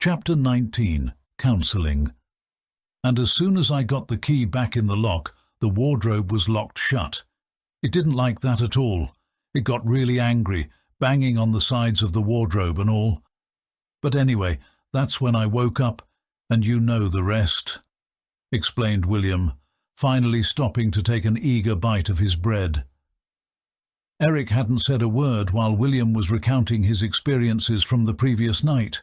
Chapter 19. Counselling. And as soon as I got the key back in the lock, the wardrobe was locked shut. It didn't like that at all. It got really angry, banging on the sides of the wardrobe and all. But anyway, that's when I woke up, and you know the rest, explained William, finally stopping to take an eager bite of his bread. Eric hadn't said a word while William was recounting his experiences from the previous night.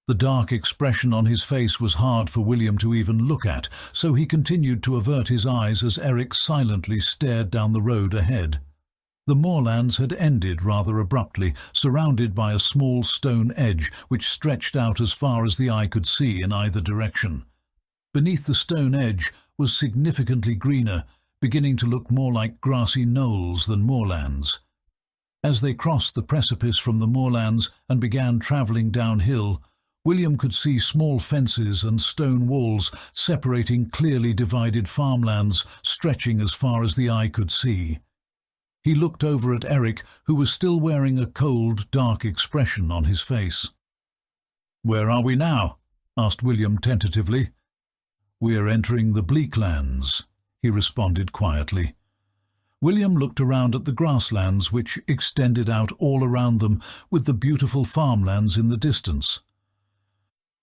The dark expression on his face was hard for William to even look at, so he continued to avert his eyes as Eric silently stared down the road ahead. The moorlands had ended rather abruptly, surrounded by a small stone edge which stretched out as far as the eye could see in either direction. Beneath the stone edge was significantly greener, beginning to look more like grassy knolls than moorlands. As they crossed the precipice from the moorlands and began travelling downhill, William could see small fences and stone walls separating clearly divided farmlands stretching as far as the eye could see. He looked over at Eric, who was still wearing a cold, dark expression on his face. "Where are we now?" asked William tentatively. "We are entering the Bleaklands," he responded quietly. William looked around at the grasslands which extended out all around them, with the beautiful farmlands in the distance.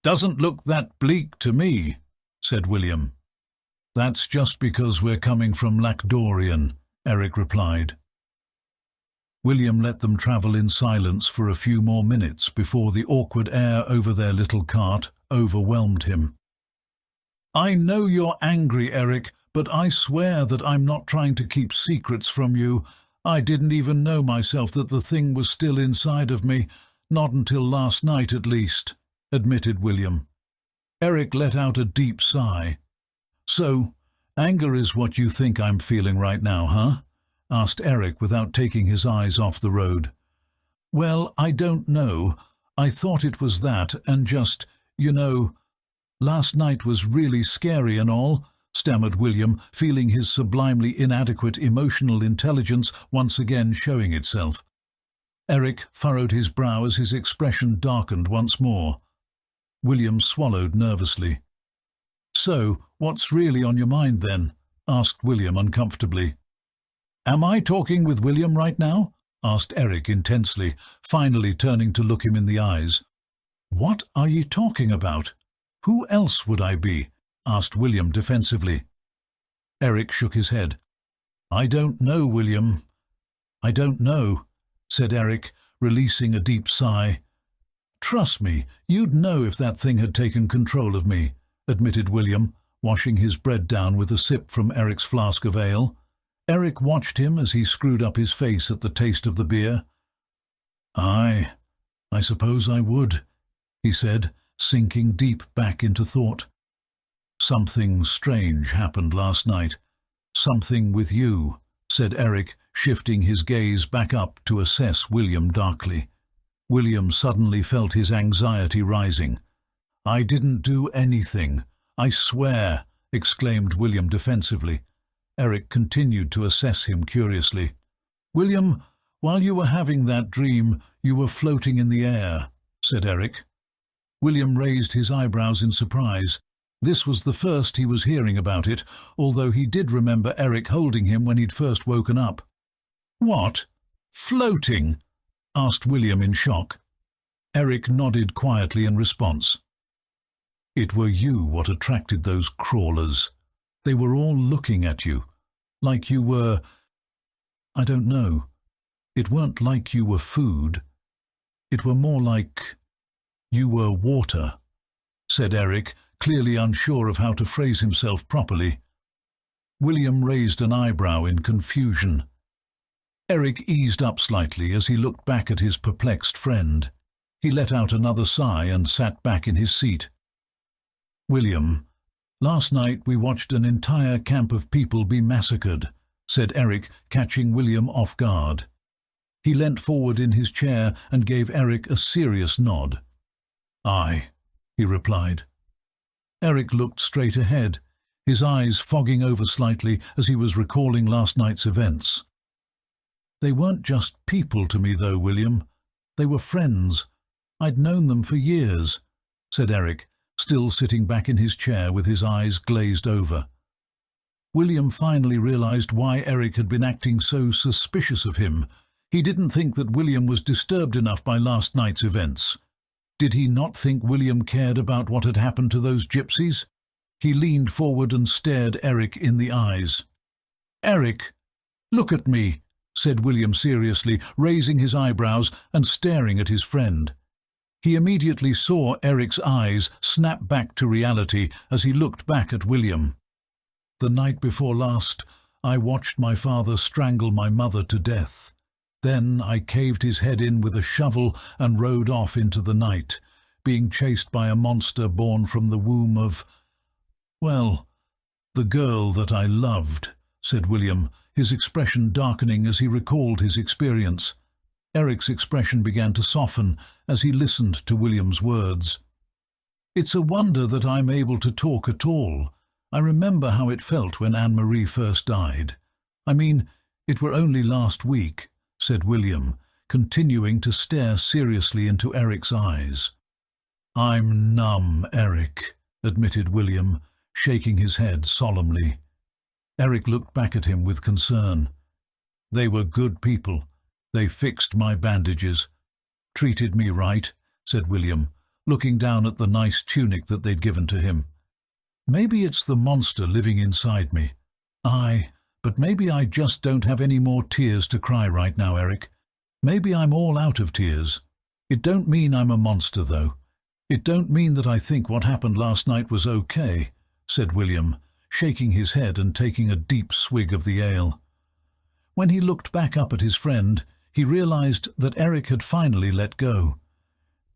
"Doesn't look that bleak to me," said William. "That's just because we're coming from Lackdorian," Eric replied. William let them travel in silence for a few more minutes before the awkward air over their little cart overwhelmed him. "I know you're angry, Eric, but I swear that I'm not trying to keep secrets from you. I didn't even know myself that the thing was still inside of me, not until last night at least," admitted William. Eric let out a deep sigh. "So, anger is what you think I'm feeling right now, huh?" asked Eric without taking his eyes off the road. "Well, I don't know. I thought it was that, and just, last night was really scary and all," stammered William, feeling his sublimely inadequate emotional intelligence once again showing itself. Eric furrowed his brow as his expression darkened once more. William swallowed nervously. "So, what's really on your mind then?" asked William uncomfortably. "Am I talking with William right now?" asked Eric intensely, finally turning to look him in the eyes. "What are you talking about? Who else would I be?" asked William defensively. Eric shook his head. "I don't know, William. I don't know," said Eric, releasing a deep sigh. "Trust me, you'd know if that thing had taken control of me," admitted William, washing his bread down with a sip from Eric's flask of ale. Eric watched him as he screwed up his face at the taste of the beer. "I suppose I would," he said, sinking deep back into thought. "Something strange happened last night. Something with you," said Eric, shifting his gaze back up to assess William darkly. William suddenly felt his anxiety rising. "I didn't do anything, I swear," exclaimed William defensively. Eric continued to assess him curiously. "William, while you were having that dream, you were floating in the air," said Eric. William raised his eyebrows in surprise. This was the first he was hearing about it, although he did remember Eric holding him when he'd first woken up. "What? Floating?" asked William in shock. Eric nodded quietly in response. "It were you what attracted those crawlers. They were all looking at you, like you were, I don't know. It weren't like you were food. It were more like you were water," said Eric, clearly unsure of how to phrase himself properly. William raised an eyebrow in confusion. Eric eased up slightly as he looked back at his perplexed friend. He let out another sigh and sat back in his seat. "William, last night we watched an entire camp of people be massacred," said Eric, catching William off guard. He leant forward in his chair and gave Eric a serious nod. "Aye," he replied. Eric looked straight ahead, his eyes fogging over slightly as he was recalling last night's events. "They weren't just people to me though, William. They were friends. I'd known them for years. said Eric, still sitting back in his chair with his eyes glazed over. William finally realized why Eric had been acting so suspicious of him. He didn't think that William was disturbed enough by last night's events. Did he not think William cared about what had happened to those gypsies? He leaned forward and stared Eric in the eyes. "Eric, look at me," said William seriously, raising his eyebrows and staring at his friend. He immediately saw Eric's eyes snap back to reality as he looked back at William. "The night before last, I watched my father strangle my mother to death. Then I caved his head in with a shovel and rode off into the night, being chased by a monster born from the womb of, well, the girl that I loved," said William, his expression darkening as he recalled his experience. Eric's expression began to soften as he listened to William's words. "It's a wonder that I'm able to talk at all. I remember how it felt when Anne-Marie first died. I mean, it were only last week," said William, continuing to stare seriously into Eric's eyes. "I'm numb, Eric," admitted William, shaking his head solemnly. Eric looked back at him with concern. "They were good people. They fixed my bandages. Treated me right," said William, looking down at the nice tunic that they'd given to him. "Maybe it's the monster living inside me. But maybe I just don't have any more tears to cry right now, Eric. Maybe I'm all out of tears. It don't mean I'm a monster, though. It don't mean that I think what happened last night was okay," said William, shaking his head and taking a deep swig of the ale. When he looked back up at his friend, he realized that Eric had finally let go.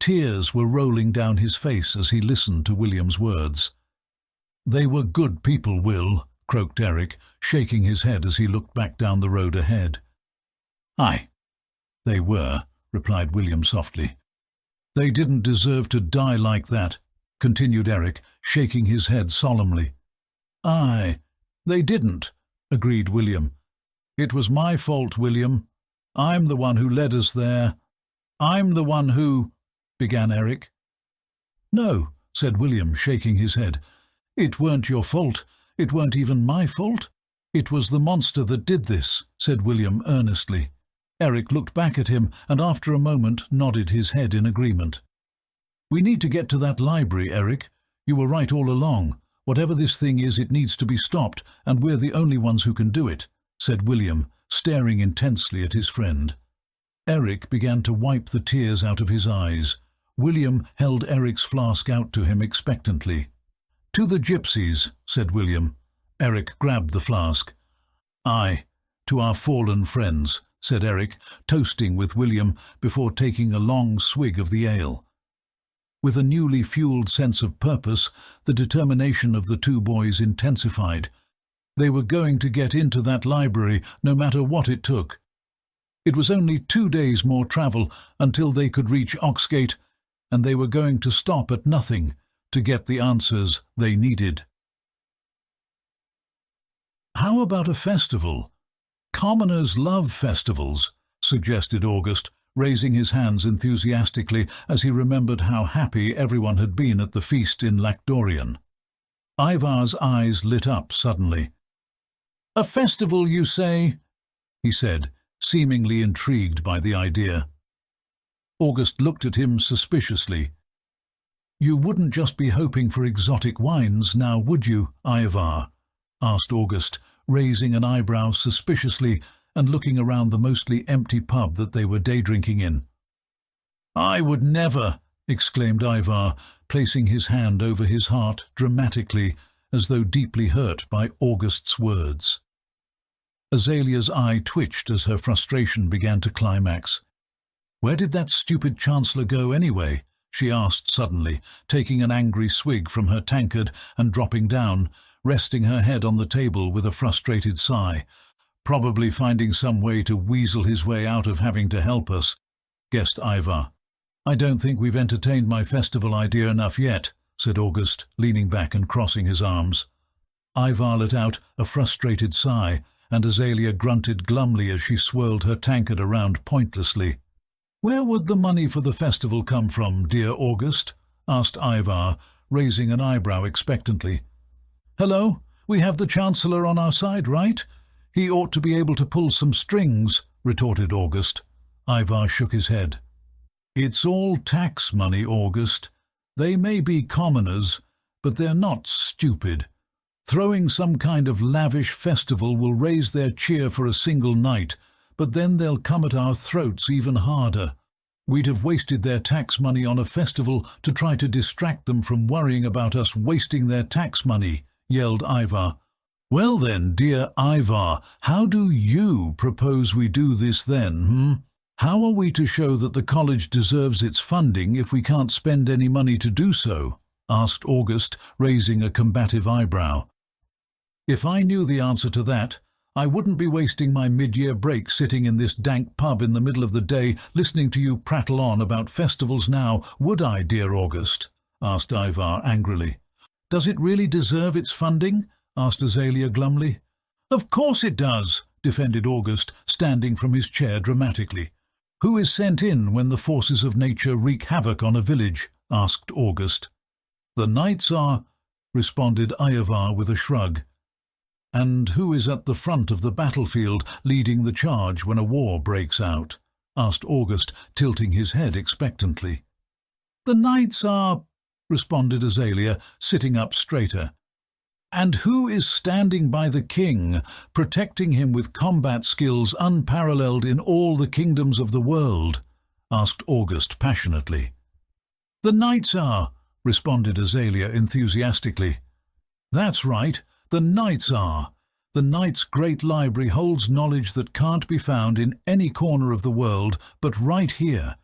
Tears were rolling down his face as he listened to William's words. "They were good people, Will," croaked Eric, shaking his head as he looked back down the road ahead. "Aye, they were," replied William softly. "They didn't deserve to die like that," continued Eric, shaking his head solemnly. "Aye, they didn't," agreed William. "It was my fault, William. I'm the one who led us there. I'm the one who—" began Eric. "No," said William, shaking his head. "It weren't your fault. It weren't even my fault. It was the monster that did this," said William earnestly. Eric looked back at him and after a moment nodded his head in agreement. "We need to get to that library, Eric. You were right all along. Whatever this thing is, it needs to be stopped, and we're the only ones who can do it," said William, staring intensely at his friend. Eric began to wipe the tears out of his eyes. William held Eric's flask out to him expectantly. "To the gypsies," said William. Eric grabbed the flask. "Aye, to our fallen friends," said Eric, toasting with William before taking a long swig of the ale. With a newly fueled sense of purpose, the determination of the two boys intensified. They were going to get into that library no matter what it took. It was only 2 days more travel until they could reach Oxgate, and they were going to stop at nothing to get the answers they needed. "How about a festival? Commoners love festivals," suggested August, raising his hands enthusiastically as he remembered how happy everyone had been at the feast in Lacdorian. Ivar's eyes lit up suddenly. "A festival, you say?" he said, seemingly intrigued by the idea. August looked at him suspiciously. "You wouldn't just be hoping for exotic wines, now would you, Ivar?" asked August, raising an eyebrow suspiciously and looking around the mostly empty pub that they were day-drinking in. "I would never!" exclaimed Ivar, placing his hand over his heart dramatically, as though deeply hurt by August's words. Azalea's eye twitched as her frustration began to climax. "Where did that stupid Chancellor go anyway?" she asked suddenly, taking an angry swig from her tankard and dropping down, resting her head on the table with a frustrated sigh. "Probably finding some way to weasel his way out of having to help us," guessed Ivar. "I don't think we've entertained my festival idea enough yet," said August, leaning back and crossing his arms. Ivar let out a frustrated sigh, and Azalea grunted glumly as she swirled her tankard around pointlessly. "Where would the money for the festival come from, dear August?" asked Ivar, raising an eyebrow expectantly. "Hello, we have the Chancellor on our side, right? He ought to be able to pull some strings," retorted August. Ivar shook his head. "It's all tax money, August. They may be commoners, but they're not stupid. Throwing some kind of lavish festival will raise their cheer for a single night, but then they'll come at our throats even harder. We'd have wasted their tax money on a festival to try to distract them from worrying about us wasting their tax money," yelled Ivar. "Well then, dear Ivar, how do you propose we do this then, How are we to show that the college deserves its funding if we can't spend any money to do so?" asked August, raising a combative eyebrow. "If I knew the answer to that, I wouldn't be wasting my mid-year break sitting in this dank pub in the middle of the day listening to you prattle on about festivals now, would I, dear August?" asked Ivar angrily. "Does it really deserve its funding?" asked Azalea glumly. "Of course it does," defended August, standing from his chair dramatically. "Who is sent in when the forces of nature wreak havoc on a village?" asked August. "The knights are," responded Ivar with a shrug. "And who is at the front of the battlefield leading the charge when a war breaks out?" asked August, tilting his head expectantly. "The knights are," responded Azalea, sitting up straighter. "And who is standing by the king, protecting him with combat skills unparalleled in all the kingdoms of the world?" asked August passionately. "The knights are," responded Azalea enthusiastically. "That's right. The knights are. The knights' great library holds knowledge that can't be found in any corner of the world but right here.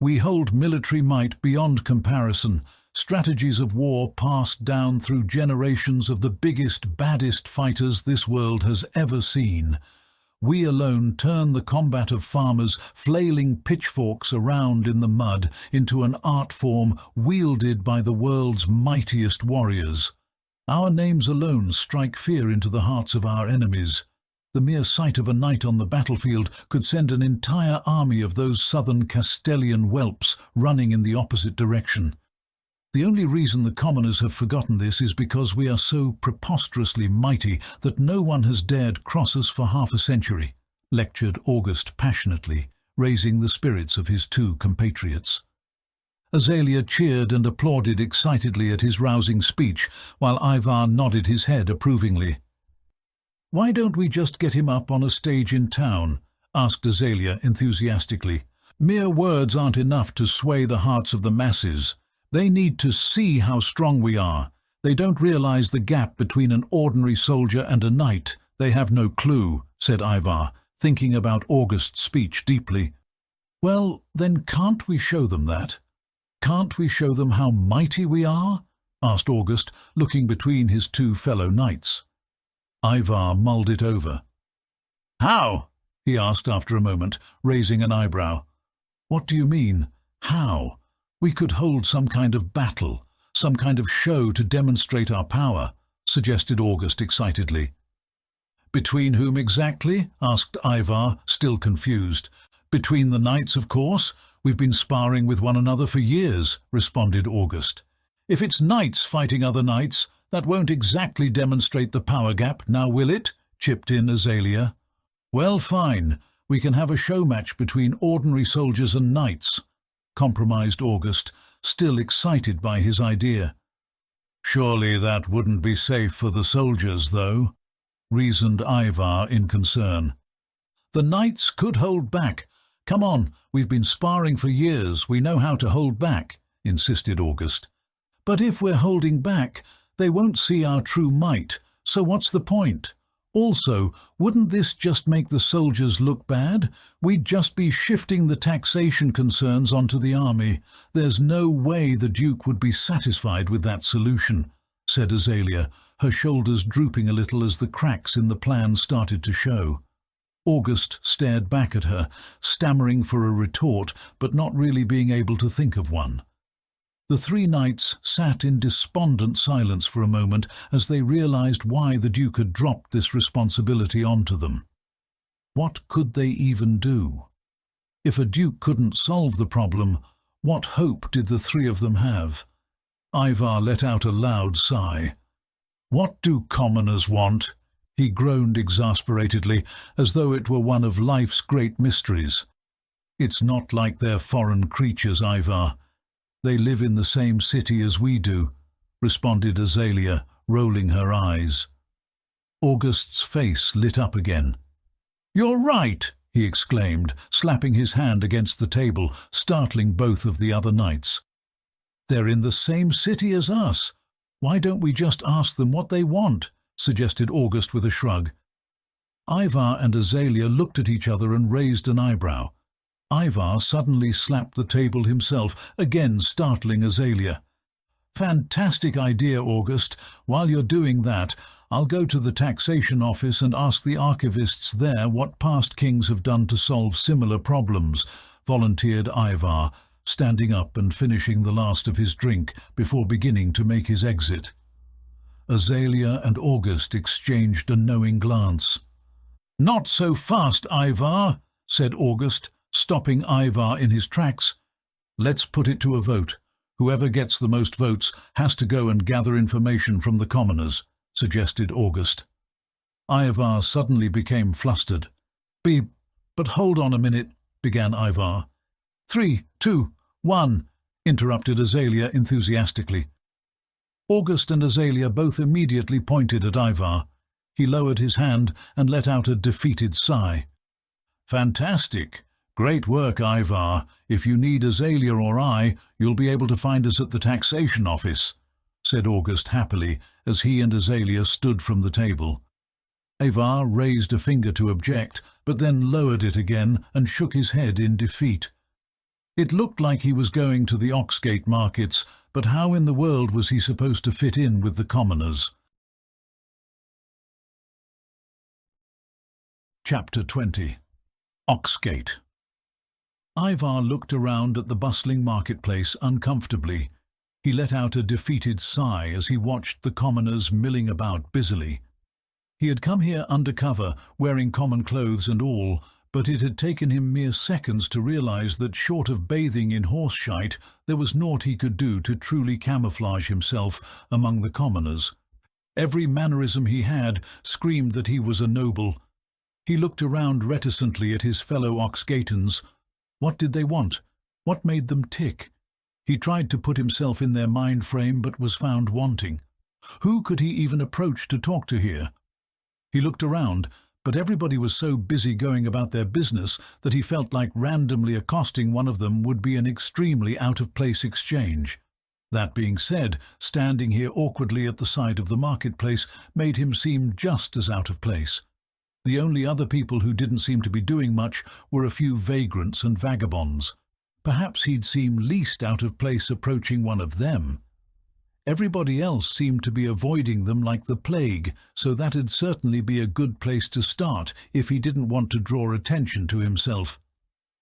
We hold military might beyond comparison, strategies of war passed down through generations of the biggest, baddest fighters this world has ever seen. We alone turn the combat of farmers flailing pitchforks around in the mud into an art form wielded by the world's mightiest warriors. Our names alone strike fear into the hearts of our enemies. The mere sight of a knight on the battlefield could send an entire army of those southern Castilian whelps running in the opposite direction. The only reason the commoners have forgotten this is because we are so preposterously mighty that no one has dared cross us for half a century," lectured August passionately, raising the spirits of his two compatriots. Azalea cheered and applauded excitedly at his rousing speech, while Ivar nodded his head approvingly. "Why don't we just get him up on a stage in town?" asked Azalea enthusiastically. "Mere words aren't enough to sway the hearts of the masses. They need to see how strong we are. They don't realize the gap between an ordinary soldier and a knight. They have no clue," said Ivar, thinking about August's speech deeply. "Well, then can't we show them that? Can't we show them how mighty we are?" asked August, looking between his two fellow knights. Ivar mulled it over. "How?" he asked after a moment, raising an eyebrow. "What do you mean, how? We could hold some kind of battle, some kind of show to demonstrate our power," suggested August excitedly. "Between whom exactly?" asked Ivar, still confused. "Between the knights, of course. We've been sparring with one another for years," responded August. "If it's knights fighting other knights, that won't exactly demonstrate the power gap, now will it?" chipped in Azalea. "Well, fine. We can have a show match between ordinary soldiers and knights," compromised August, still excited by his idea. "Surely that wouldn't be safe for the soldiers, though," reasoned Ivar in concern. "The knights could hold back. Come on, we've been sparring for years. We know how to hold back," insisted August. "But if we're holding back, they won't see our true might, so what's the point? Also, wouldn't this just make the soldiers look bad? We'd just be shifting the taxation concerns onto the army. There's no way the Duke would be satisfied with that solution," said Azalea, her shoulders drooping a little as the cracks in the plan started to show. August stared back at her, stammering for a retort, but not really being able to think of one. The three knights sat in despondent silence for a moment as they realized why the Duke had dropped this responsibility onto them. What could they even do? If a Duke couldn't solve the problem, What hope did the three of them have? Ivar let out a loud sigh. "What do commoners want?" he groaned exasperatedly, as though it were one of life's great mysteries. "It's not like they're foreign creatures, Ivar. They live in the same city as we do," responded Azalea, rolling her eyes. August's face lit up again. "You're right!" he exclaimed, slapping his hand against the table, startling both of the other knights. "They're in the same city as us. Why don't we just ask them what they want?" suggested August with a shrug. Ivar and Azalea looked at each other and raised an eyebrow. Ivar suddenly slapped the table himself, again startling Azalea. "Fantastic idea, August. While you're doing that, I'll go to the taxation office and ask the archivists there what past kings have done to solve similar problems," volunteered Ivar, standing up and finishing the last of his drink before beginning to make his exit. Azalea and August exchanged a knowing glance. "Not so fast, Ivar," said August, stopping Ivar in his tracks. "Let's put it to a vote. Whoever gets the most votes has to go and gather information from the commoners," suggested August. Ivar suddenly became flustered. But hold on a minute," began Ivar. "3, 2, 1, interrupted Azalea enthusiastically. August and Azalea both immediately pointed at Ivar. He lowered his hand and let out a defeated sigh. "Fantastic! Great work, Ivar. If you need Azalea or I, you'll be able to find us at the taxation office," said August happily as he and Azalea stood from the table. Ivar raised a finger to object, but then lowered it again and shook his head in defeat. It looked like he was going to the Oxgate markets, but how in the world was he supposed to fit in with the commoners? Chapter 20. Oxgate. Ivar looked around at the bustling marketplace uncomfortably. He let out a defeated sigh as he watched the commoners milling about busily. He had come here under cover, wearing common clothes and all, but it had taken him mere seconds to realize that short of bathing in horse shite, there was naught he could do to truly camouflage himself among the commoners. Every mannerism he had screamed that he was a noble. He looked around reticently at his fellow Oxgatans. What did they want? What made them tick? He tried to put himself in their mind frame, but was found wanting. Who could he even approach to talk to here? He looked around, but everybody was so busy going about their business that he felt like randomly accosting one of them would be an extremely out-of-place exchange. That being said, standing here awkwardly at the side of the marketplace made him seem just as out of place. The only other people who didn't seem to be doing much were a few vagrants and vagabonds. Perhaps he'd seem least out of place approaching one of them. Everybody else seemed to be avoiding them like the plague, so that'd certainly be a good place to start if he didn't want to draw attention to himself.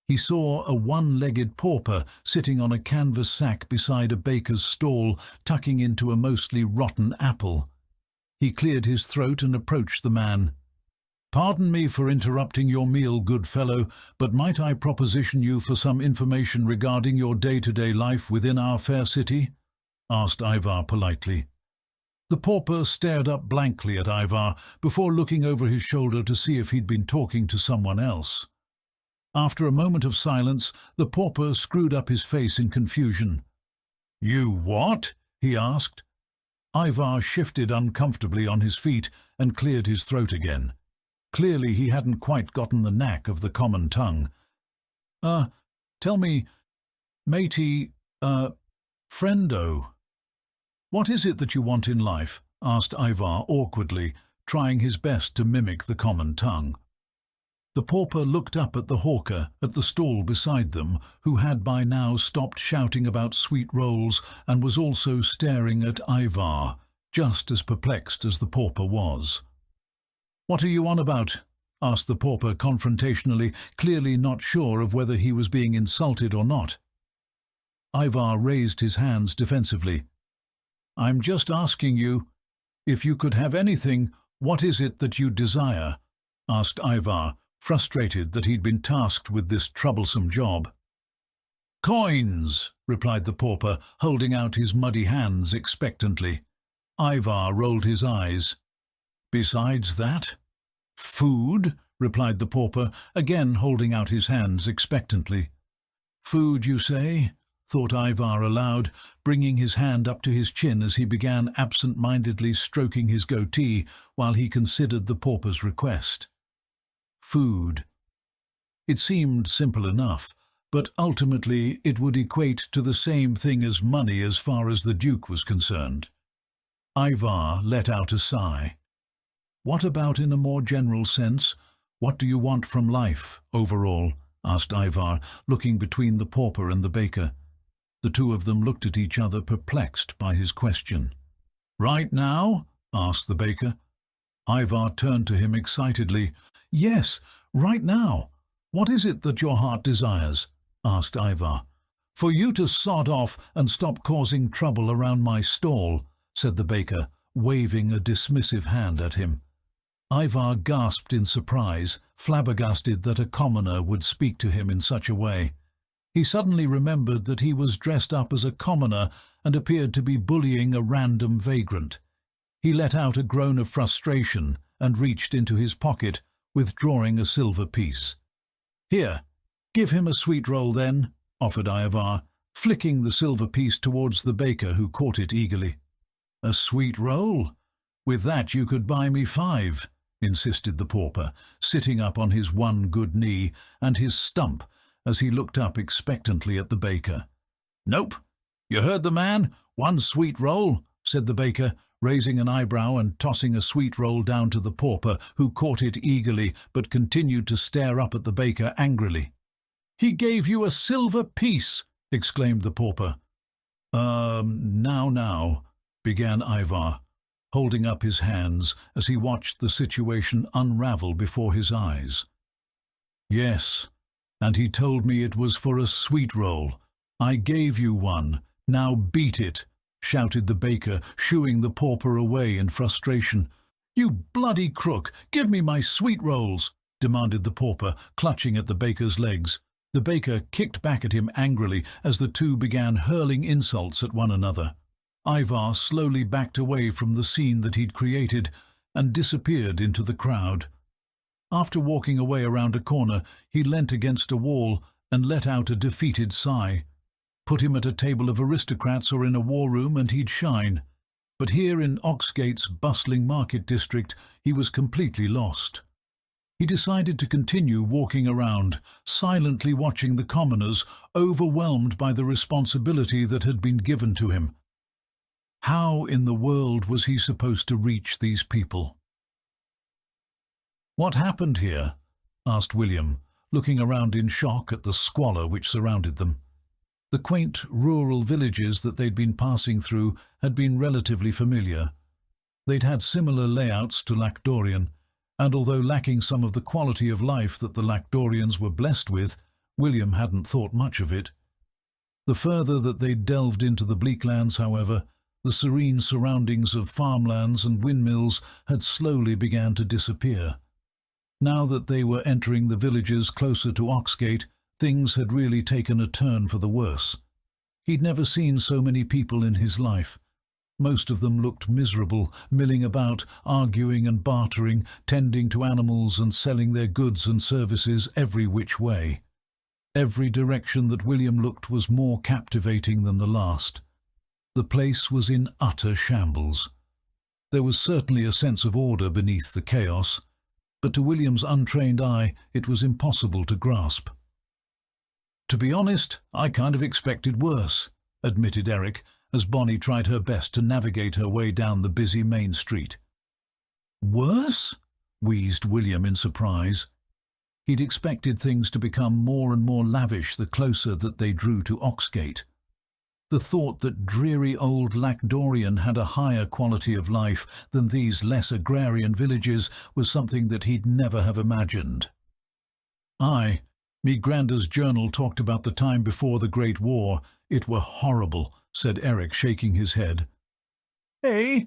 He saw a one-legged pauper sitting on a canvas sack beside a baker's stall, tucking into a mostly rotten apple. He cleared his throat and approached the man. "Pardon me for interrupting your meal, good fellow, but might I proposition you for some information regarding your day-to-day life within our fair city?" asked Ivar politely. The pauper stared up blankly at Ivar before looking over his shoulder to see if he'd been talking to someone else. After a moment of silence, the pauper screwed up his face in confusion. "You what?" he asked. Ivar shifted uncomfortably on his feet and cleared his throat again. Clearly he hadn't quite gotten the knack of the common tongue. Tell me, matey, friendo, what is it that you want in life?" asked Ivar awkwardly, trying his best to mimic the common tongue. The pauper looked up at the hawker at the stall beside them, who had by now stopped shouting about sweet rolls and was also staring at Ivar, just as perplexed as the pauper was. "What are you on about?" asked the pauper confrontationally, clearly not sure of whether he was being insulted or not. Ivar raised his hands defensively. "I'm just asking you, if you could have anything, what is it that you desire?" asked Ivar, frustrated that he'd been tasked with this troublesome job. "Coins," replied the pauper, holding out his muddy hands expectantly. Ivar rolled his eyes. "Besides that?" "Food," replied the pauper, again holding out his hands expectantly. "Food, you say?" thought Ivar aloud, bringing his hand up to his chin as he began absent-mindedly stroking his goatee while he considered the pauper's request. Food. It seemed simple enough, but ultimately it would equate to the same thing as money as far as the Duke was concerned. Ivar let out a sigh. "What about in a more general sense? What do you want from life, overall?" asked Ivar, looking between the pauper and the baker. The two of them looked at each other, perplexed by his question. "Right now?" asked the baker. Ivar turned to him excitedly. "Yes, right now. What is it that your heart desires?" asked Ivar. "For you to sod off and stop causing trouble around my stall," said the baker, waving a dismissive hand at him. Ivar gasped in surprise, flabbergasted that a commoner would speak to him in such a way. He suddenly remembered that he was dressed up as a commoner and appeared to be bullying a random vagrant. He let out a groan of frustration and reached into his pocket, withdrawing a silver piece. "Here, give him a sweet roll then," offered Ivar, flicking the silver piece towards the baker, who caught it eagerly. "A sweet roll? With that you could buy me 5, insisted the pauper, sitting up on his one good knee and his stump as he looked up expectantly at the baker. "Nope. You heard the man. 1 sweet roll," said the baker, raising an eyebrow and tossing a sweet roll down to the pauper, who caught it eagerly but continued to stare up at the baker angrily. "He gave you a silver piece!" exclaimed the pauper. Now, began Ivar, holding up his hands as he watched the situation unravel before his eyes. "Yes, and he told me it was for a sweet roll. I gave you one. Now beat it," shouted the baker, shooing the pauper away in frustration. "You bloody crook! Give me my sweet rolls!" demanded the pauper, clutching at the baker's legs. The baker kicked back at him angrily as the two began hurling insults at one another. Ivar slowly backed away from the scene that he'd created and disappeared into the crowd. After walking away around a corner, he leant against a wall and let out a defeated sigh. Put him at a table of aristocrats or in a war room and he'd shine. But here in Oxgate's bustling market district, he was completely lost. He decided to continue walking around, silently watching the commoners, overwhelmed by the responsibility that had been given to him. How in the world was he supposed to reach these people? "What happened here?" asked William, looking around in shock at the squalor which surrounded them. The quaint rural villages that they'd been passing through had been relatively familiar. They'd had similar layouts to Lacdorian, and although lacking some of the quality of life that the Lacdorians were blessed with, William hadn't thought much of it. The further that they'd delved into the Bleaklands, however, the serene surroundings of farmlands and windmills had slowly begun to disappear. Now that they were entering the villages closer to Oxgate, things had really taken a turn for the worse. He'd never seen so many people in his life. Most of them looked miserable, milling about, arguing and bartering, tending to animals and selling their goods and services every which way. Every direction that William looked was more captivating than the last. The place was in utter shambles. There was certainly a sense of order beneath the chaos, but to William's untrained eye it was impossible to grasp. "To be honest, I kind of expected worse," admitted Eric, as Bonnie tried her best to navigate her way down the busy main street. "Worse?" wheezed William in surprise. He'd expected things to become more and more lavish the closer that they drew to Oxgate. The thought that dreary old Lacdorian had a higher quality of life than these less agrarian villages was something that he'd never have imagined. "Aye, me granda's journal talked about the time before the Great War. It were horrible," said Eric, shaking his head. "Eh?"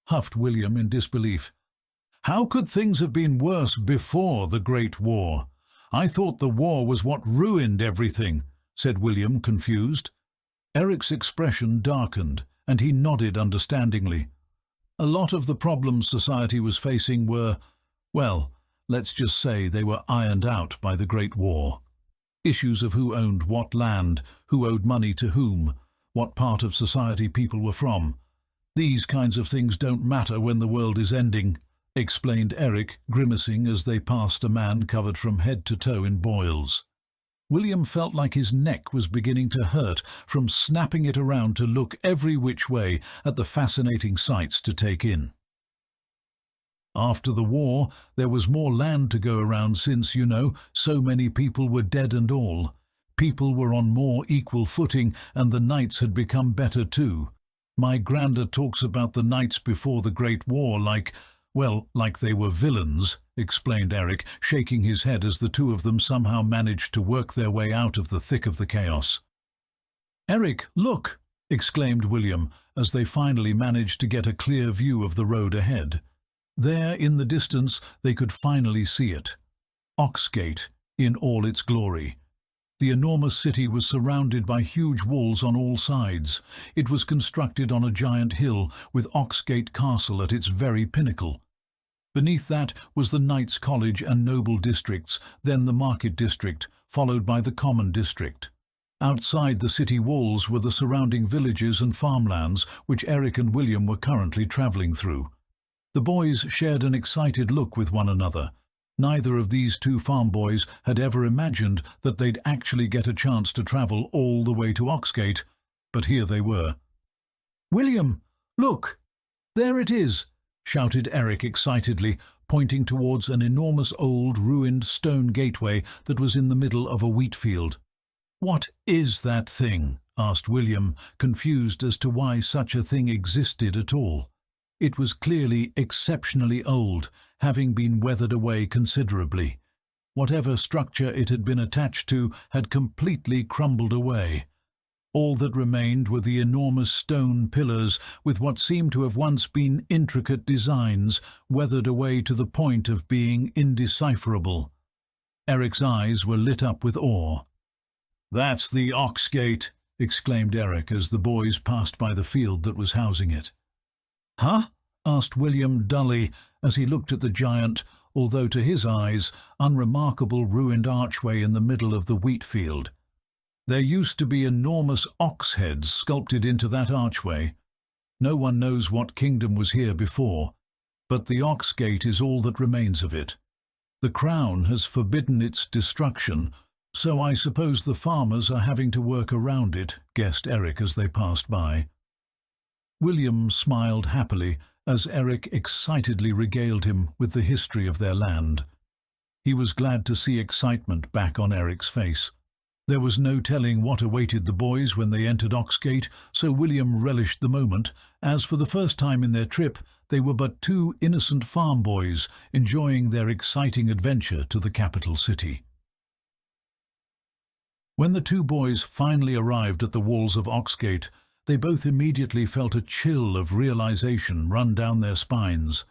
huffed William in disbelief. "How could things have been worse before the Great War? I thought the war was what ruined everything. said William, confused. Eric's expression darkened, and he nodded understandingly. A lot of the problems society was facing were, well, let's just say they were ironed out by the Great War. Issues of who owned what land, who owed money to whom, what part of society people were from. These kinds of things don't matter when the world is ending, explained Eric, grimacing as they passed a man covered from head to toe in boils. William felt like his neck was beginning to hurt from snapping it around to look every which way at the fascinating sights to take in. After the war, there was more land to go around since, so many people were dead and all. People were on more equal footing, and the knights had become better too. My granda talks about the knights before the Great War like they were villains, explained Eric, shaking his head as the two of them somehow managed to work their way out of the thick of the chaos. "Eric, look!" exclaimed William, as they finally managed to get a clear view of the road ahead. There, in the distance, they could finally see it. Oxgate, in all its glory. The enormous city was surrounded by huge walls on all sides. It was constructed on a giant hill, with Oxgate Castle at its very pinnacle. Beneath that was the Knights' College and Noble districts, then the Market district, followed by the Common district. Outside the city walls were the surrounding villages and farmlands, which Eric and William were currently travelling through. The boys shared an excited look with one another. Neither of these two farm boys had ever imagined that they'd actually get a chance to travel all the way to Oxgate, but here they were. "William, look! There it is!" shouted Eric excitedly, pointing towards an enormous old ruined stone gateway that was in the middle of a wheat field. "What is that thing?" asked William, confused as to why such a thing existed at all. It was clearly exceptionally old, having been weathered away considerably. Whatever structure it had been attached to had completely crumbled away. All that remained were the enormous stone pillars with what seemed to have once been intricate designs, weathered away to the point of being indecipherable. Eric's eyes were lit up with awe. "That's the Oxgate," exclaimed Eric as the boys passed by the field that was housing it. "Huh?" asked William dully as he looked at the giant, although to his eyes, unremarkable ruined archway in the middle of the wheat field. "There used to be enormous ox heads sculpted into that archway. No one knows what kingdom was here before, but the Oxgate is all that remains of it. The crown has forbidden its destruction, so I suppose the farmers are having to work around it," guessed Eric as they passed by. William smiled happily as Eric excitedly regaled him with the history of their land. He was glad to see excitement back on Eric's face. There was no telling what awaited the boys when they entered Oxgate, so William relished the moment, as for the first time in their trip they were but two innocent farm boys enjoying their exciting adventure to the capital city. When the two boys finally arrived at the walls of Oxgate, they both immediately felt a chill of realization run down their spines.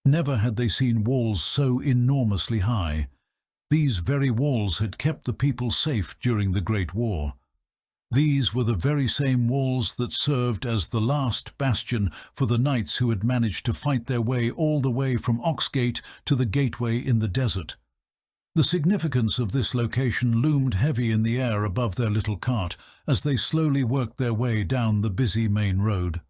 Never had they seen walls so enormously high. These very walls had kept the people safe during the Great War. These were the very same walls that served as the last bastion for the knights who had managed to fight their way all the way from Oxgate to the gateway in the desert. The significance of this location loomed heavy in the air above their little cart as they slowly worked their way down the busy main road.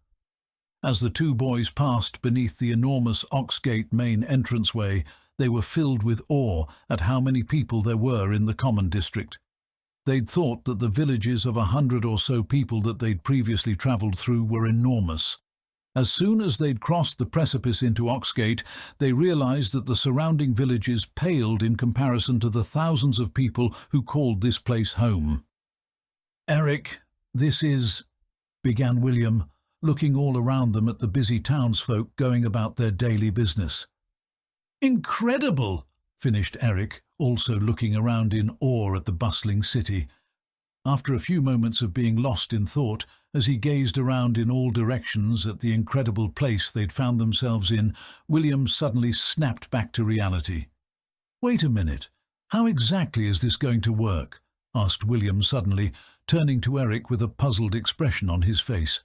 As the two boys passed beneath the enormous Oxgate main entranceway, they were filled with awe at how many people there were in the Common district. They'd thought that the villages of 100 or so people that they'd previously travelled through were enormous. As soon as they'd crossed the precipice into Oxgate, they realized that the surrounding villages paled in comparison to the thousands of people who called this place home. "Eric, this is—" began William, looking all around them at the busy townsfolk going about their daily business. "Incredible!" finished Eric, also looking around in awe at the bustling city. After a few moments of being lost in thought, as he gazed around in all directions at the incredible place they'd found themselves in, William suddenly snapped back to reality. "Wait a minute, how exactly is this going to work? asked William suddenly, turning to Eric with a puzzled expression on his face.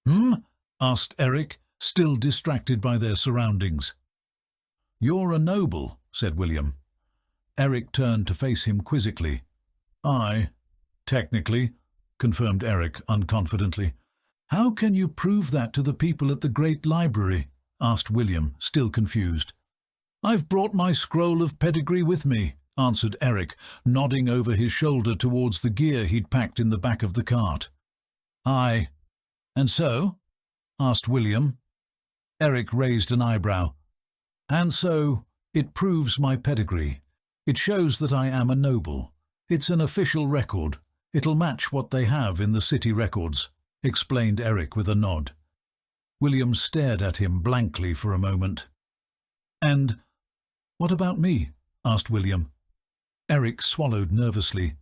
"Hmm?" asked Eric, still distracted by their surroundings. "You're a noble," said William. Eric turned to face him quizzically. "Aye, technically," confirmed Eric unconfidently. "How can you prove that to the people at the Great Library?" asked William, still confused. "I've brought my scroll of pedigree with me," answered Eric, nodding over his shoulder towards the gear he'd packed in the back of the cart. "Aye. And so?" asked William. Eric raised an eyebrow. "And so, it proves my pedigree. It shows that I am a noble. It's an official record. It'll match what they have in the city records," explained Eric with a nod. William stared at him blankly for a moment. "And what about me?" asked William. Eric swallowed nervously.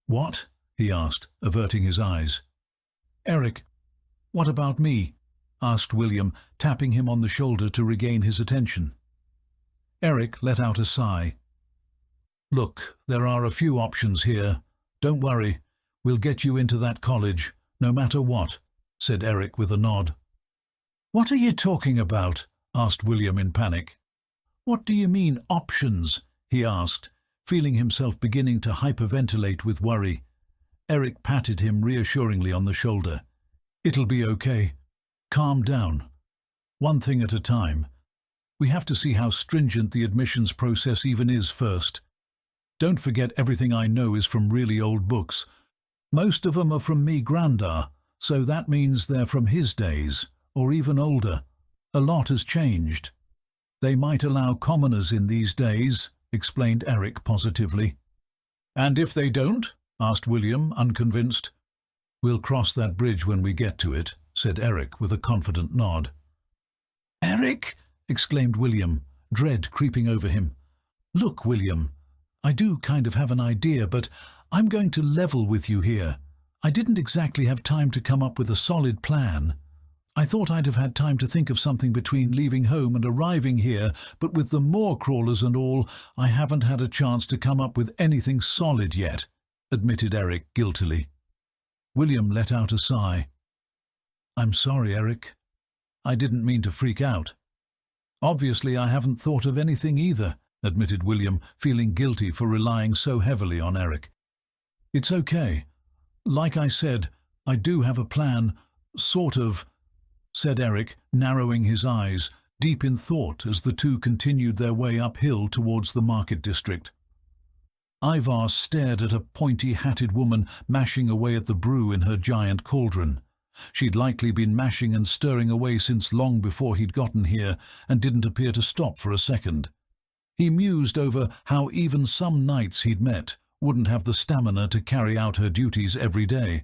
What?" he asked, averting his eyes. "Eric, what about me?" asked William, tapping him on the shoulder to regain his attention. Eric let out a sigh. "Look, there are a few options here. Don't worry, we'll get you into that college, no matter what," said Eric with a nod. "What are you talking about?" asked William in panic. "What do you mean, options?" he asked, feeling himself beginning to hyperventilate with worry. Eric patted him reassuringly on the shoulder. "It'll be okay. Calm down. One thing at a time. We have to see how stringent the admissions process even is first. Don't forget everything I know is from really old books. Most of them are from me grandar, so that means they're from his days, or even older. A lot has changed. They might allow commoners in these days," explained Eric positively. "And if they don't?" asked William, unconvinced. "We'll cross that bridge when we get to it," said Eric with a confident nod. "Eric!" exclaimed William, dread creeping over him. "Look, William, I do kind of have an idea, but I'm going to level with you here. I didn't exactly have time to come up with a solid plan. I thought I'd have had time to think of something between leaving home and arriving here, but with the moor crawlers and all, I haven't had a chance to come up with anything solid yet," admitted Eric guiltily. William let out a sigh. "I'm sorry, Eric. I didn't mean to freak out." "Obviously I haven't thought of anything either," admitted William, feeling guilty for relying so heavily on Eric. "It's okay. Like I said, I do have a plan, sort of," said Eric, narrowing his eyes, deep in thought as the two continued their way uphill towards the market district. Ivar stared at a pointy-hatted woman mashing away at the brew in her giant cauldron. She'd likely been mashing and stirring away since long before he'd gotten here, and didn't appear to stop for a second. He mused over how even some knights he'd met wouldn't have the stamina to carry out her duties every day.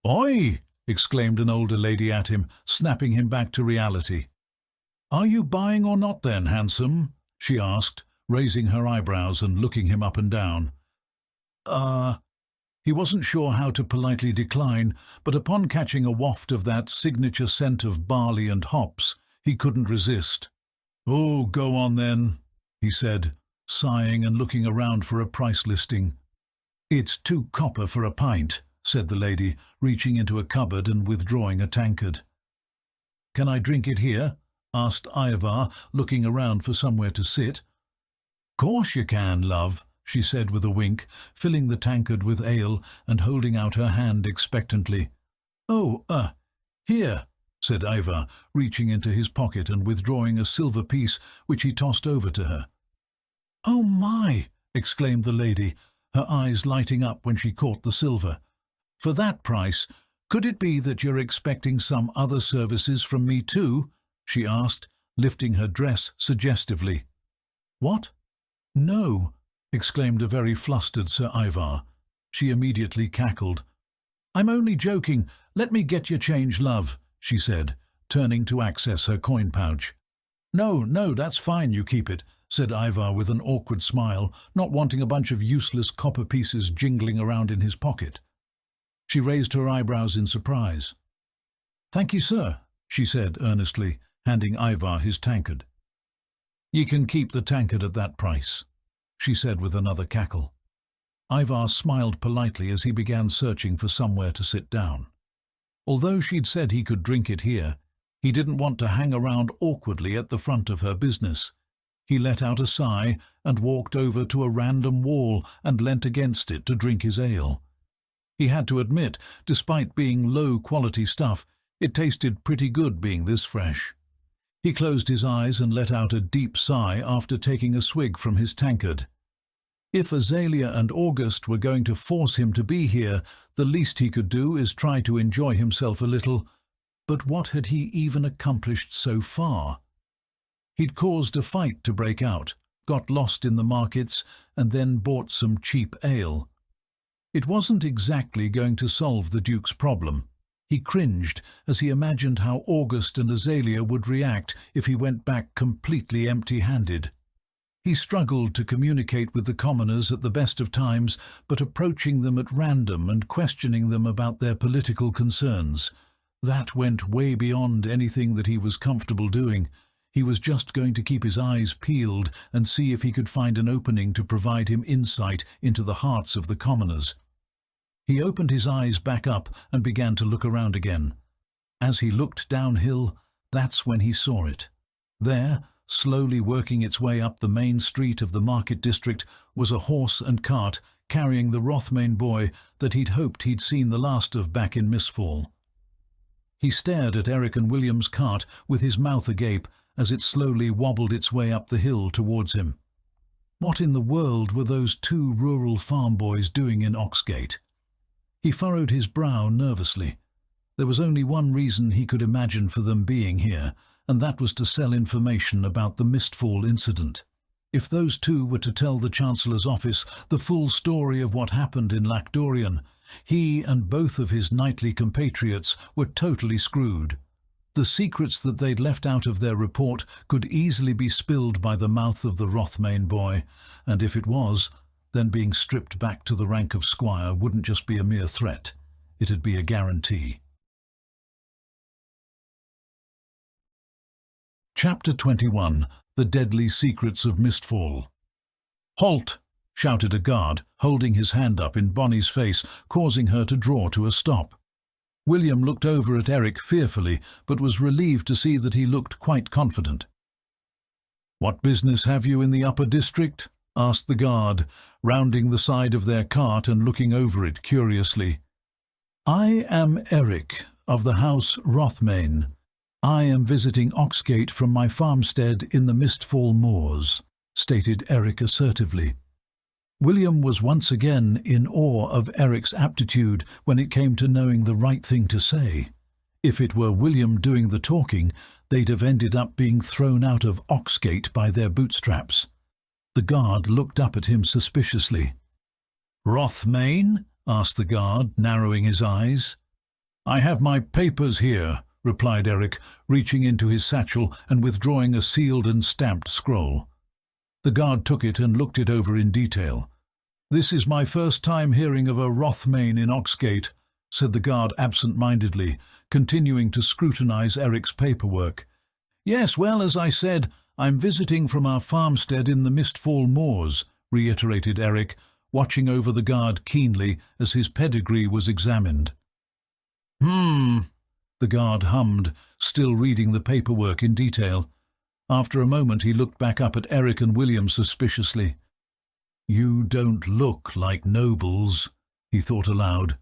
"Oi!" exclaimed an older lady at him, snapping him back to reality. "Are you buying or not then, handsome?" she asked, raising her eyebrows and looking him up and down. He wasn't sure how to politely decline, but upon catching a waft of that signature scent of barley and hops, he couldn't resist. "Oh, go on then," he said, sighing and looking around for a price listing. "It's 2 copper for a pint," said the lady, reaching into a cupboard and withdrawing a tankard. "Can I drink it here?" asked Ivar, looking around for somewhere to sit. "Course you can, love," she said with a wink, filling the tankard with ale and holding out her hand expectantly. "Oh, here," said Ivar, reaching into his pocket and withdrawing a silver piece which he tossed over to her. "Oh my!" exclaimed the lady, her eyes lighting up when she caught the silver. "For that price, could it be that you're expecting some other services from me too?" she asked, lifting her dress suggestively. "What? No!" exclaimed a very flustered Sir Ivar. She immediately cackled. "I'm only joking. Let me get your change, love," she said, turning to access her coin pouch. No, that's fine, you keep it," said Ivar with an awkward smile, not wanting a bunch of useless copper pieces jingling around in his pocket. She raised her eyebrows in surprise. "Thank you, sir," she said earnestly, handing Ivar his tankard. "Ye can keep the tankard at that price," she said with another cackle. Ivar smiled politely as he began searching for somewhere to sit down. Although she'd said he could drink it here, he didn't want to hang around awkwardly at the front of her business. He let out a sigh and walked over to a random wall and leant against it to drink his ale. He had to admit, despite being low-quality stuff, it tasted pretty good being this fresh. He closed his eyes and let out a deep sigh after taking a swig from his tankard. If Azalea and August were going to force him to be here, the least he could do is try to enjoy himself a little. But what had he even accomplished so far? He'd caused a fight to break out, got lost in the markets, and then bought some cheap ale. It wasn't exactly going to solve the Duke's problem. He cringed as he imagined how August and Azalea would react if he went back completely empty-handed. He struggled to communicate with the commoners at the best of times, but approaching them at random and questioning them about their political concerns. That went way beyond anything that he was comfortable doing. He was just going to keep his eyes peeled and see if he could find an opening to provide him insight into the hearts of the commoners. He opened his eyes back up and began to look around again. As he looked downhill, that's when he saw it. There, slowly working its way up the main street of the market district, was a horse and cart carrying the Rothmane boy that he'd hoped he'd seen the last of back in Mistfall. He stared at Eric and William's cart with his mouth agape as it slowly wobbled its way up the hill towards him. What in the world were those two rural farm boys doing in Oxgate? He furrowed his brow nervously. There was only one reason he could imagine for them being here, and that was to sell information about the Mistfall incident. If those two were to tell the Chancellor's office the full story of what happened in Lacdorian, he and both of his knightly compatriots were totally screwed. The secrets that they'd left out of their report could easily be spilled by the mouth of the Rothmane boy, and if it was, then being stripped back to the rank of squire wouldn't just be a mere threat, it'd be a guarantee. Chapter 21. The Deadly Secrets of Mistfall. "Halt!" shouted a guard, holding his hand up in Bonnie's face, causing her to draw to a stop. William looked over at Eric fearfully, but was relieved to see that he looked quite confident. "What business have you in the upper district?" asked the guard, rounding the side of their cart and looking over it curiously. "I am Eric, of the house Rothmane. I am visiting Oxgate from my farmstead in the Mistfall moors," stated Eric assertively. William was once again in awe of Eric's aptitude when it came to knowing the right thing to say. If it were William doing the talking, they'd have ended up being thrown out of Oxgate by their bootstraps. The guard looked up at him suspiciously. "Rothmane?" asked the guard, narrowing his eyes. "I have my papers here," replied Eric, reaching into his satchel and withdrawing a sealed and stamped scroll. The guard took it and looked it over in detail. "This is my first time hearing of a Rothmane in Oxgate," said the guard absent-mindedly, continuing to scrutinize Eric's paperwork. "Yes, well, as I said, I'm visiting from our farmstead in the Mistfall moors," reiterated Eric, watching over the guard keenly as his pedigree was examined. The guard hummed, still reading the paperwork in detail. After a moment he looked back up at Eric and William suspiciously. "You don't look like nobles," he thought aloud.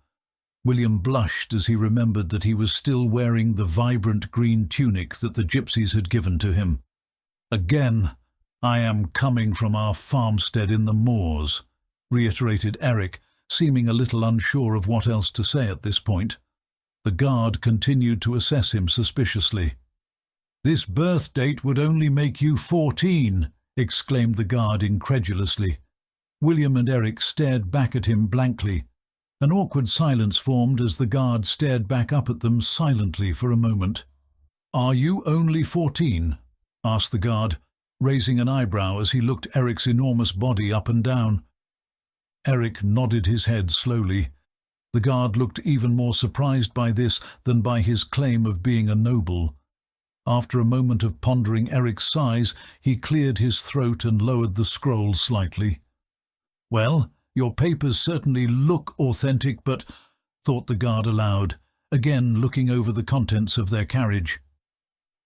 William blushed as he remembered that he was still wearing the vibrant green tunic that the gypsies had given to him. "Again, I am coming from our farmstead in the moors," reiterated Eric, seeming a little unsure of what else to say at this point. The guard continued to assess him suspiciously. "This birth date would only make you 14, exclaimed the guard incredulously. William and Eric stared back at him blankly. An awkward silence formed as the guard stared back up at them silently for a moment. "Are you only 14? asked the guard, raising an eyebrow as he looked Eric's enormous body up and down. Eric nodded his head slowly. The guard looked even more surprised by this than by his claim of being a noble. After a moment of pondering Eric's size, he cleared his throat and lowered the scroll slightly. "Well, Your papers certainly look authentic, but," thought the guard aloud, again looking over the contents of their carriage.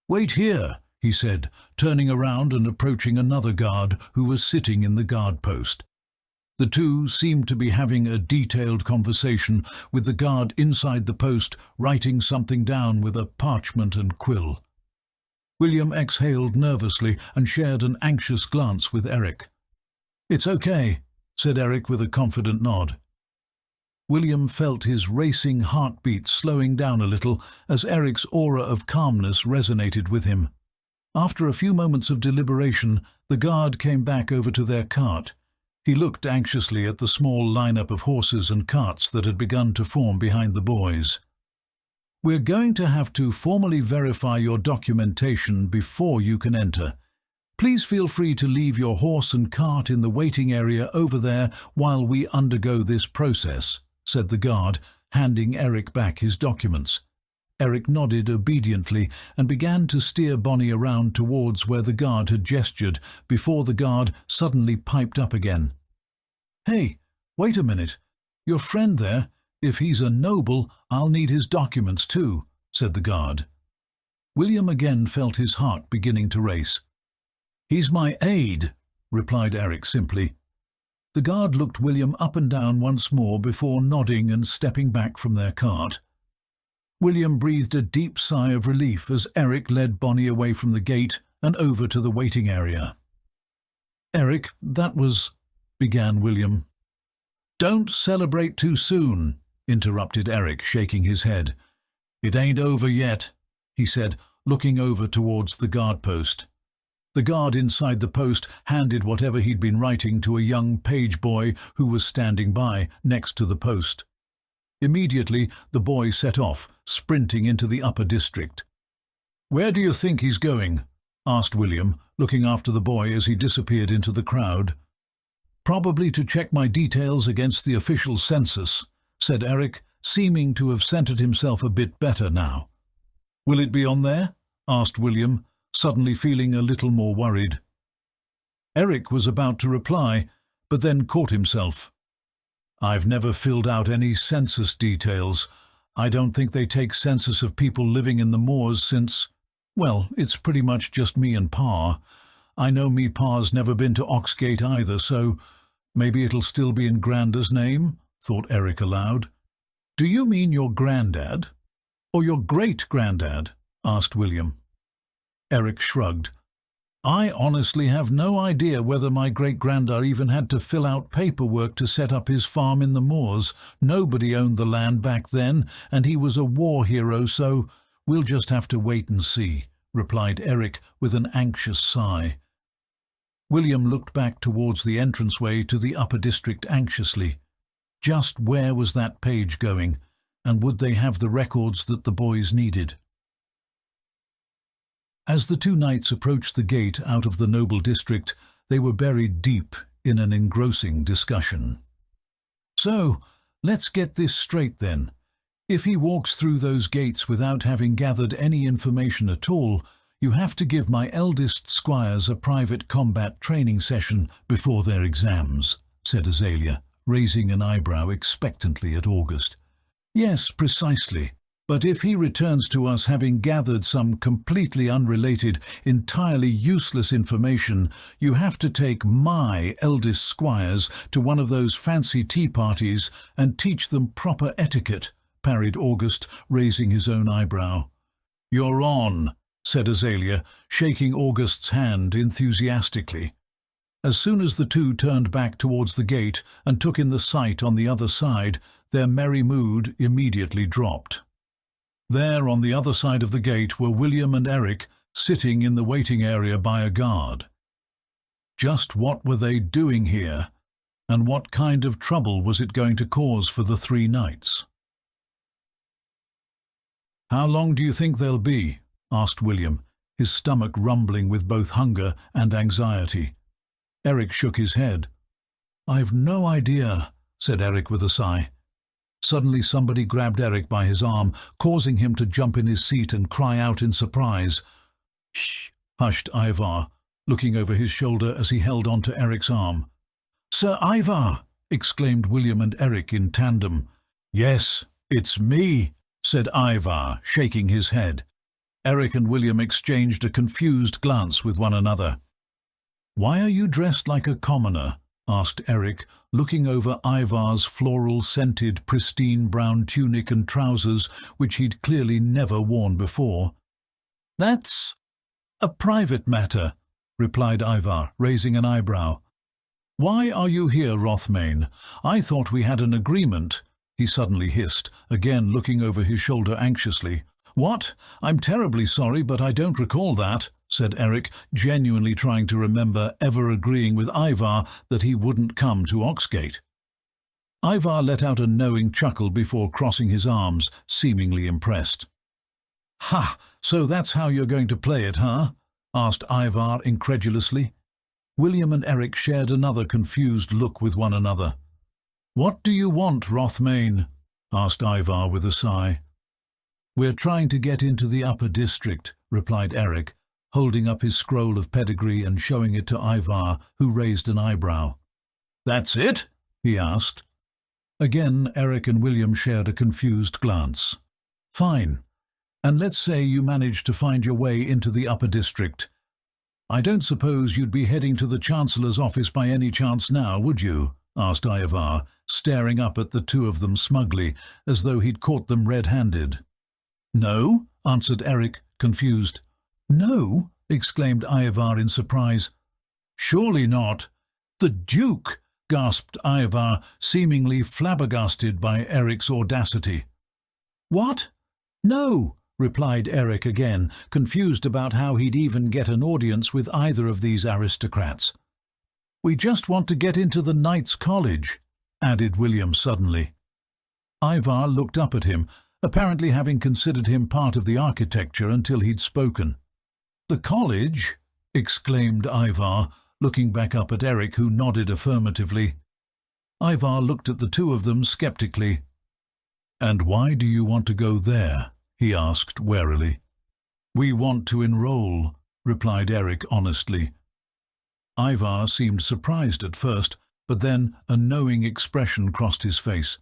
"Wait here," he said, turning around and approaching another guard who was sitting in the guard post. The two seemed to be having a detailed conversation, with the guard inside the post writing something down with a parchment and quill. William exhaled nervously and shared an anxious glance with Eric. "It's okay," said Eric with a confident nod. William felt his racing heartbeat slowing down a little as Eric's aura of calmness resonated with him. After a few moments of deliberation, the guard came back over to their cart. He looked anxiously at the small lineup of horses and carts that had begun to form behind the boys. "We're going to have to formally verify your documentation before you can enter. Please feel free to leave your horse and cart in the waiting area over there while we undergo this process," said the guard, handing Eric back his documents. Eric nodded obediently and began to steer Bonnie around towards where the guard had gestured before the guard suddenly piped up again. "Hey, wait a minute. Your friend there, if he's a noble, I'll need his documents too," said the guard. William again felt his heart beginning to race. "He's my aide," replied Eric simply. The guard looked William up and down once more before nodding and stepping back from their cart. William breathed a deep sigh of relief as Eric led Bonnie away from the gate and over to the waiting area. "Eric, that was—" began William. "Don't celebrate too soon," interrupted Eric, shaking his head. "It ain't over yet," he said, looking over towards the guard post. The guard inside the post handed whatever he'd been writing to a young page boy who was standing by, next to the post. Immediately, the boy set off, sprinting into the upper district. "Where do you think he's going?" asked William, looking after the boy as he disappeared into the crowd. "Probably to check my details against the official census," said Eric, seeming to have centered himself a bit better now. "Will it be on there?" asked William, suddenly feeling a little more worried. Eric was about to reply, but then caught himself. "I've never filled out any census details. I don't think they take census of people living in the moors since, well, it's pretty much just me and Pa. I know me Pa's never been to Oxgate either, so maybe it'll still be in Granda's name," thought Eric aloud. "Do you mean your granddad? Or your great-granddad?" asked William. Eric shrugged. "I honestly have no idea whether my great-granddad even had to fill out paperwork to set up his farm in the moors. Nobody owned the land back then, and he was a war hero, so we'll just have to wait and see," replied Eric with an anxious sigh. William looked back towards the entranceway to the upper district anxiously. Just where was that page going, and would they have the records that the boys needed? As the two knights approached the gate out of the noble district, they were buried deep in an engrossing discussion. "So, let's get this straight then. If he walks through those gates without having gathered any information at all, you have to give my eldest squires a private combat training session before their exams," said Azalea, raising an eyebrow expectantly at August. "Yes, precisely. But if he returns to us having gathered some completely unrelated, entirely useless information, you have to take my eldest squires to one of those fancy tea parties and teach them proper etiquette," parried August, raising his own eyebrow. "You're on," said Azalea, shaking August's hand enthusiastically. As soon as the two turned back towards the gate and took in the sight on the other side, their merry mood immediately dropped. There, on the other side of the gate, were William and Eric, sitting in the waiting area by a guard. Just what were they doing here, and what kind of trouble was it going to cause for the three knights? "How long do you think they'll be?" asked William, his stomach rumbling with both hunger and anxiety. Eric shook his head. "I've no idea," said Eric with a sigh. Suddenly somebody grabbed Eric by his arm, causing him to jump in his seat and cry out in surprise. "Shh!" hushed Ivar, looking over his shoulder as he held on to Eric's arm. "Sir Ivar!" exclaimed William and Eric in tandem. "Yes, it's me," said Ivar, shaking his head. Eric and William exchanged a confused glance with one another. "Why are you dressed like a commoner?" asked Eric, looking over Ivar's floral-scented, pristine brown tunic and trousers, which he'd clearly never worn before. "That's a private matter," replied Ivar, raising an eyebrow. "Why are you here, Rothmane? I thought we had an agreement," he suddenly hissed, again looking over his shoulder anxiously. "What? I'm terribly sorry, but I don't recall that," said Eric, genuinely trying to remember ever agreeing with Ivar that he wouldn't come to Oxgate. Ivar let out a knowing chuckle before crossing his arms, seemingly impressed. "Ha! So that's how you're going to play it, huh?" asked Ivar incredulously. William and Eric shared another confused look with one another. "What do you want, Rothmane?" asked Ivar with a sigh. "We're trying to get into the upper district," replied Eric, holding up his scroll of pedigree and showing it to Ivar, who raised an eyebrow. "That's it?" he asked. Again, Eric and William shared a confused glance. "Fine. And let's say you managed to find your way into the upper district. I don't suppose you'd be heading to the Chancellor's office by any chance now, would you?" asked Ivar, staring up at the two of them smugly, as though he'd caught them red-handed. "No," answered Eric, confused. "No?" exclaimed Ivar in surprise. "Surely not." "The Duke!" gasped Ivar, seemingly flabbergasted by Eric's audacity. "What? No," replied Eric again, confused about how he'd even get an audience with either of these aristocrats. "We just want to get into the Knights' College," added William suddenly. Ivar looked up at him, apparently having considered him part of the architecture until he'd spoken. "The college?" exclaimed Ivar, looking back up at Eric, who nodded affirmatively. Ivar looked at the two of them skeptically. "And why do you want to go there?" he asked warily. "We want to enroll," replied Eric honestly. Ivar seemed surprised at first, but then a knowing expression crossed his face.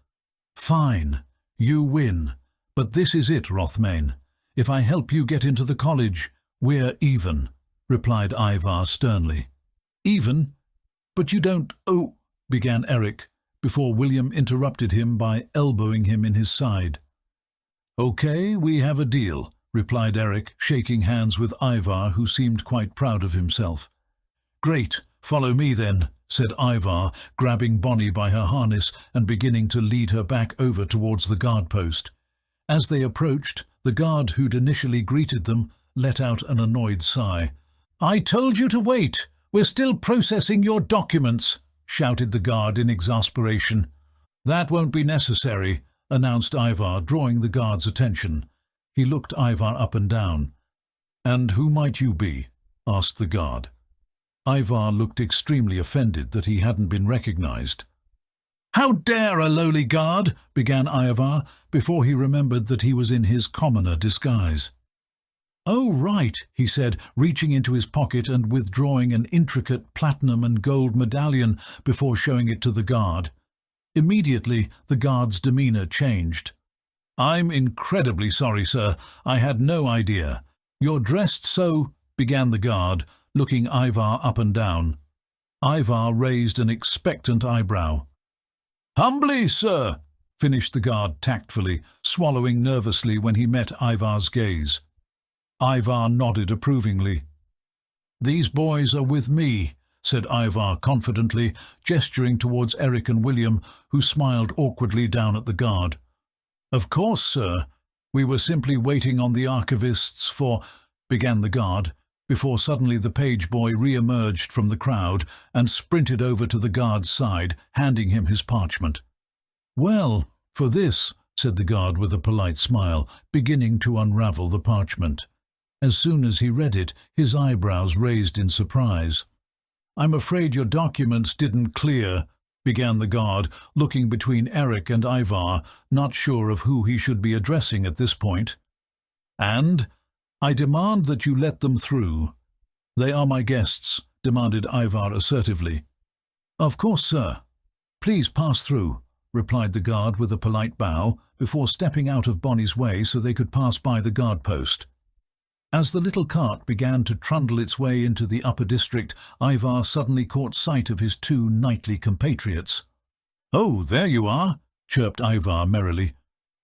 "Fine, you win. But this is it, Rothmane. If I help you get into the college, we're even," replied Ivar sternly. "Even? But you don't—" "Oh," began Eric, before William interrupted him by elbowing him in his side. "Okay, we have a deal," replied Eric, shaking hands with Ivar, who seemed quite proud of himself. "Great, follow me then," said Ivar, grabbing Bonnie by her harness and beginning to lead her back over towards the guard post. As they approached, the guard who'd initially greeted them let out an annoyed sigh. "I told you to wait! We're still processing your documents!" shouted the guard in exasperation. "That won't be necessary," announced Ivar, drawing the guard's attention. He looked Ivar up and down. "And who might you be?" asked the guard. Ivar looked extremely offended that he hadn't been recognized. "How dare a lowly guard?" began Ivar, before he remembered that he was in his commoner disguise. "Oh, right," he said, reaching into his pocket and withdrawing an intricate platinum and gold medallion before showing it to the guard. Immediately, the guard's demeanor changed. "I'm incredibly sorry, sir. I had no idea. You're dressed so—" began the guard, looking Ivar up and down. Ivar raised an expectant eyebrow. "Humbly, sir," finished the guard tactfully, swallowing nervously when he met Ivar's gaze. Ivar nodded approvingly. "These boys are with me," said Ivar confidently, gesturing towards Eric and William, who smiled awkwardly down at the guard. "Of course, sir. We were simply waiting on the archivists for—" began the guard, before suddenly the page boy re-emerged from the crowd and sprinted over to the guard's side, handing him his parchment. "Well, for this," said the guard with a polite smile, beginning to unravel the parchment. As soon as he read it, his eyebrows raised in surprise. "I'm afraid your documents didn't clear," began the guard, looking between Eric and Ivar, not sure of who he should be addressing at this point. "And I demand that you let them through." "They are my guests," demanded Ivar assertively. "Of course, sir." "Please pass through," replied the guard with a polite bow, before stepping out of Bonnie's way so they could pass by the guard post. As the little cart began to trundle its way into the upper district, Ivar suddenly caught sight of his two knightly compatriots. "Oh, there you are," chirped Ivar merrily.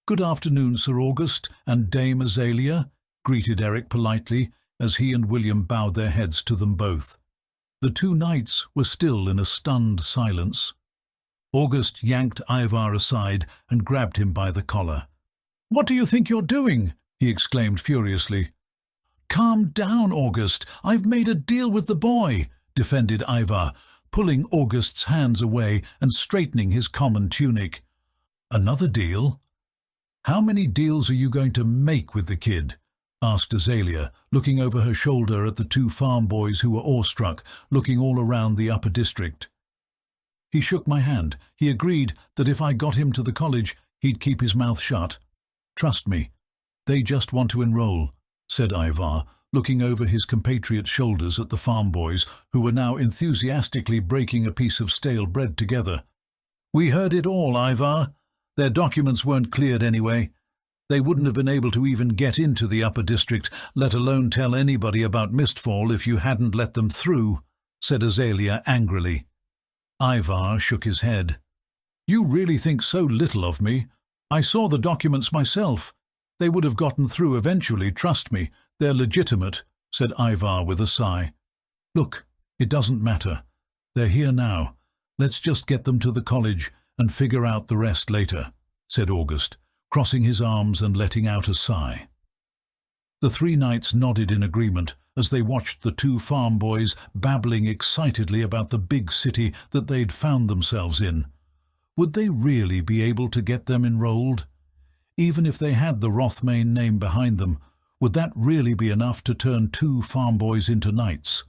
"Good afternoon, Sir August and Dame Azalea," greeted Eric politely, as he and William bowed their heads to them both. The two knights were still in a stunned silence. August yanked Ivar aside and grabbed him by the collar. "What do you think you're doing?" he exclaimed furiously. "Calm down, August. I've made a deal with the boy," defended Ivar, pulling August's hands away and straightening his common tunic. "Another deal? How many deals are you going to make with the kid?" asked Azalea, looking over her shoulder at the two farm boys who were awestruck, looking all around the upper district. He shook my hand. He agreed that if I got him to the college, he'd keep his mouth shut. "Trust me, they just want to enroll," said Ivar, looking over his compatriot's shoulders at the farm boys, who were now enthusiastically breaking a piece of stale bread together. "We heard it all, Ivar. Their documents weren't cleared anyway. They wouldn't have been able to even get into the upper district, let alone tell anybody about Mistfall if you hadn't let them through," said Azalea angrily. Ivar shook his head. "You really think so little of me. I saw the documents myself. They would have gotten through eventually, trust me. They're legitimate," said Ivar with a sigh. "Look, it doesn't matter. They're here now. Let's just get them to the college and figure out the rest later," said August, crossing his arms and letting out a sigh. The three knights nodded in agreement as they watched the two farm boys babbling excitedly about the big city that they'd found themselves in. Would they really be able to get them enrolled? Even if they had the Rothmane name behind them, would that really be enough to turn two farm boys into knights?